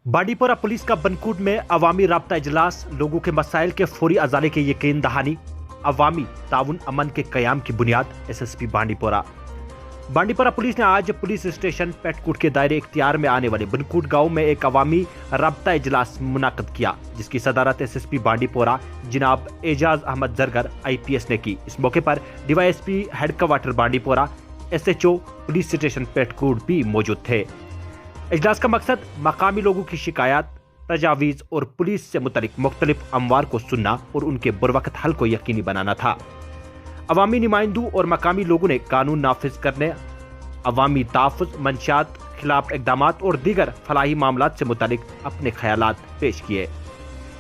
Bandipora police का बनकूट में अवामी राब्ता इजलास, लोगों के मसाइल के फौरी अजाले के यकीन दहानी, अवामी ताउन अमन के कयाम की बुनियाद। एसएसपी बांडीपोरा पुलिस ने आज पुलिस स्टेशन पेटकूट के दायरे इख्तियार में आने वाले बनकूट गांव में एक अवामी राब्ता इजलास मुनाकद किया, जिसकी सदारत एसएसपी बांडीपोरा जनाब एजाज अहमद जरगर IPS ने की। इस मौके पर DYSP headquarter Bandipora, SHO police station Petkoot भी मौजूद थे। इजलास का मकसद मकामी लोगों की शिकायत, तजावीज़ और पुलिस से मुतल्लिक मुख्तलिफ अमवार को सुनना और उनके बरवक्त हल को यकीनी बनाना था। अवामी नुमाइंदों और मकामी लोगों ने कानून नाफिज करने, अवामी तहफ़्फ़ुज़, मंशियात खिलाफ इक़दामात और दीगर फलाही मामलात से मुतल्लिक अपने ख्यालात पेश किए।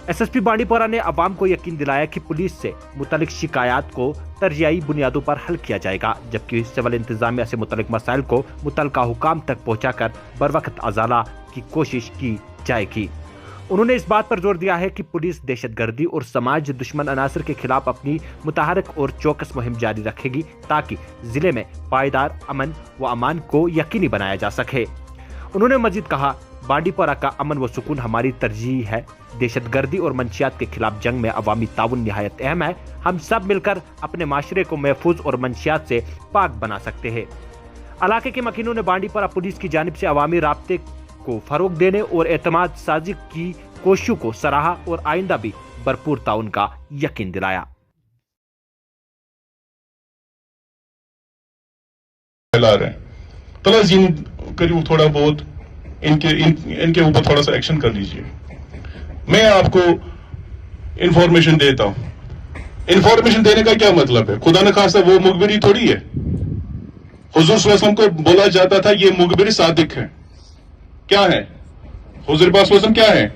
SSP बांडीपोरा ने अवाम को यकीन दिलाया कि पुलिस से मुतल्लिक शिकायत को तरजीही बुनियादों पर हल किया जाएगा, जबकि सिविल इंतजामिया से मुतल्लिक मसाइल को मुतल्लिका हुकाम तक पहुँचाकर बरवक्त अजाला की कोशिश की जाएगी। उन्होंने इस बात पर जोर दिया है कि पुलिस दहशतगर्दी और समाज दुश्मन अनासर के खिलाफ अपनी मुतहरक और चौकस मुहिम जारी रखेगी, ताकि जिले में पायदार अमन व अमान को यकीनी बनाया जा सके। उन्होंने मजीद कहा, बांडीपोरा का अमन व सुकून हमारी तरजीह है। दहशतगर्दी और मंशियात के खिलाफ जंग में अवामी ताउन निहायत अहम है। हम सब मिलकर अपने माशरे को महफूज और मंशियात से पाक बना सकते हैं। इलाके के मकीनों ने बांडीपोरा पुलिस की जानिब से अवामी राब्ते को फरोग देने और एतमाद साजी की कोशिशों को सराहा और आइंदा भी भरपूर ताउन का यकीन दिलाया। करीब थोड़ा बहुत इनके ऊपर थोड़ा सा एक्शन कर लीजिए। मैं आपको इंफॉर्मेशन देता हूं। इंफॉर्मेशन देने का क्या मतलब है? खुदा न खास्ता वो मुखबिरी थोड़ी है। हुजूर सल्लल्लाहु अलैहि वसल्लम को बोला जाता था ये मुखबिर सादिक है। क्या है? हुजूर पाक सल्लल्लाहु अलैहि वसल्लम क्या है?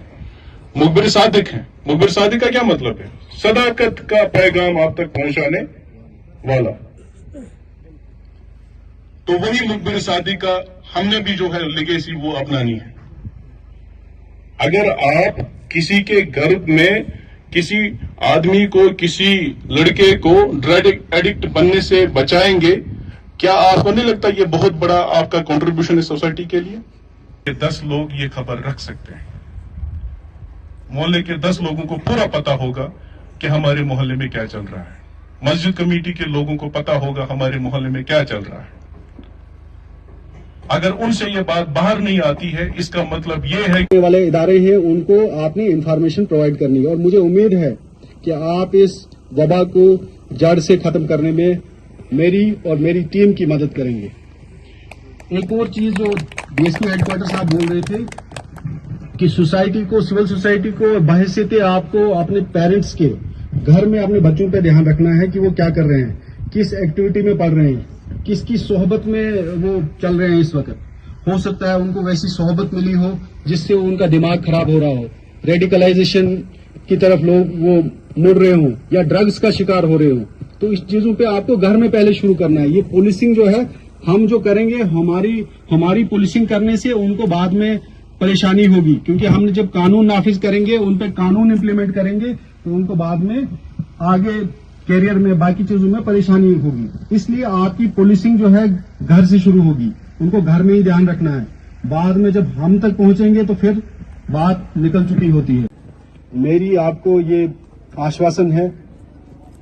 मुखबिर सादिक है। मुखबिर सादिक का क्या मतलब है? सदाकत का पैगाम आप तक पहुंचाने वाला। तो वही मुखबिर सादिक का हमने भी जो है लेगेसी वो अपनानी है। अगर आप किसी के घर में किसी आदमी को, किसी लड़के को ड्रग एडिक्ट बनने से बचाएंगे, क्या आपको नहीं लगता ये बहुत बड़ा आपका कंट्रीब्यूशन है सोसाइटी के लिए? 10 लोग ये खबर रख सकते हैं। मोहल्ले के 10 लोगों को पूरा पता होगा कि हमारे मोहल्ले में क्या चल रहा है। मस्जिद कमेटी के लोगों को पता होगा हमारे मोहल्ले में क्या चल रहा है। अगर उनसे ये बात बाहर नहीं आती है, इसका मतलब ये है कि वाले इदारे हैं उनको आपने इंफॉर्मेशन प्रोवाइड करनी है, और मुझे उम्मीद है कि आप इस वबा को जड़ से खत्म करने में मेरी और मेरी टीम की मदद करेंगे। एक और चीज जो DSP हेडक्वार्टर साहब बोल रहे थे कि सोसाइटी को, सिविल सोसाइटी को बहैसियत आपको अपने पेरेंट्स के घर में अपने बच्चों पे ध्यान रखना है कि वो क्या कर रहे हैं, किस एक्टिविटी में पढ़ रहे हैं, किसकी सोहबत में वो चल रहे हैं। इस वक्त हो सकता है उनको वैसी सोहबत मिली हो जिससे उनका दिमाग खराब हो रहा हो, रेडिकलाइजेशन की तरफ लोग वो मुड़ रहे हों या ड्रग्स का शिकार हो रहे हों। तो इस चीजों पे आपको घर में पहले शुरू करना है। ये पुलिसिंग जो है हम जो करेंगे, हमारी पुलिसिंग करने से उनको बाद में परेशानी होगी, क्योंकि हम जब कानून नाफिज करेंगे, उन पर कानून इम्प्लीमेंट करेंगे, तो उनको बाद में आगे कैरियर में बाकी चीजों में परेशानी होगी। इसलिए आपकी पुलिसिंग जो है घर से शुरू होगी, उनको घर में ही ध्यान रखना है। बाद में जब हम तक पहुंचेंगे तो फिर बात निकल चुकी होती है। मेरी आपको ये आश्वासन है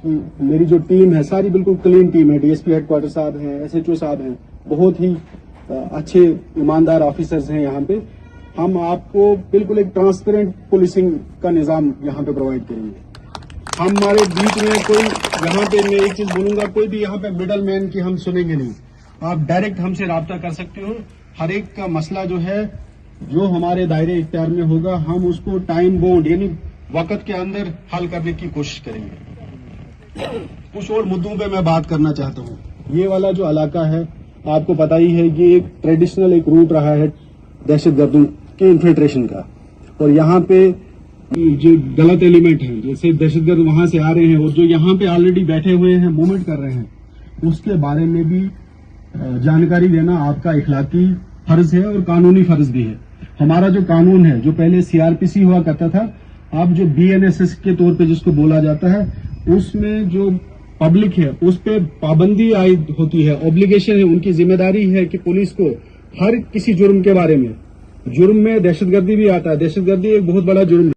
कि मेरी जो टीम है सारी बिल्कुल क्लीन टीम है। DSP हेडक्वार्टर साहब हैं, SHO साहब हैं, बहुत ही अच्छे ईमानदार ऑफिसर्स हैं यहाँ पे। हम आपको बिल्कुल एक ट्रांसपेरेंट पुलिसिंग का निजाम यहाँ पे प्रोवाइड करेंगे। हमारे बीच में कोई, यहाँ पे मैं एक चीज बोलूंगा, कोई भी यहाँ पे मिडल मैन की हम सुनेंगे नहीं। आप डायरेक्ट हमसे राब्ता कर सकते हो। हर एक का मसला जो है, जो हमारे दायरे इख्तियार में होगा, हम उसको टाइम बाउंड यानी वक्त के अंदर हल करने की कोशिश करेंगे। कुछ और मुद्दों पे मैं बात करना चाहता हूँ। ये वाला जो इलाका है, आपको पता ही है, ये एक ट्रेडिशनल एक रूट रहा है दहशतगर्दों के इन्फिल्ट्रेशन का, और यहाँ पे जो गलत एलिमेंट है, जैसे दहशतगर्द वहां से आ रहे हैं और जो यहाँ पे ऑलरेडी बैठे हुए हैं, मूवमेंट कर रहे हैं, उसके बारे में भी जानकारी देना आपका इखलाकी फर्ज है और कानूनी फर्ज भी है। हमारा जो कानून है, जो पहले CRPC हुआ करता था, अब जो BNSS के तौर पे जिसको बोला जाता है, उसमें जो पब्लिक है उस पे पाबंदी आयद होती है, ऑब्लिगेशन है, उनकी जिम्मेदारी है कि पुलिस को हर किसी जुर्म के बारे में जुर्म में दहशतगर्दी भी आता है। दहशतगर्दी एक बहुत बड़ा जुर्म है।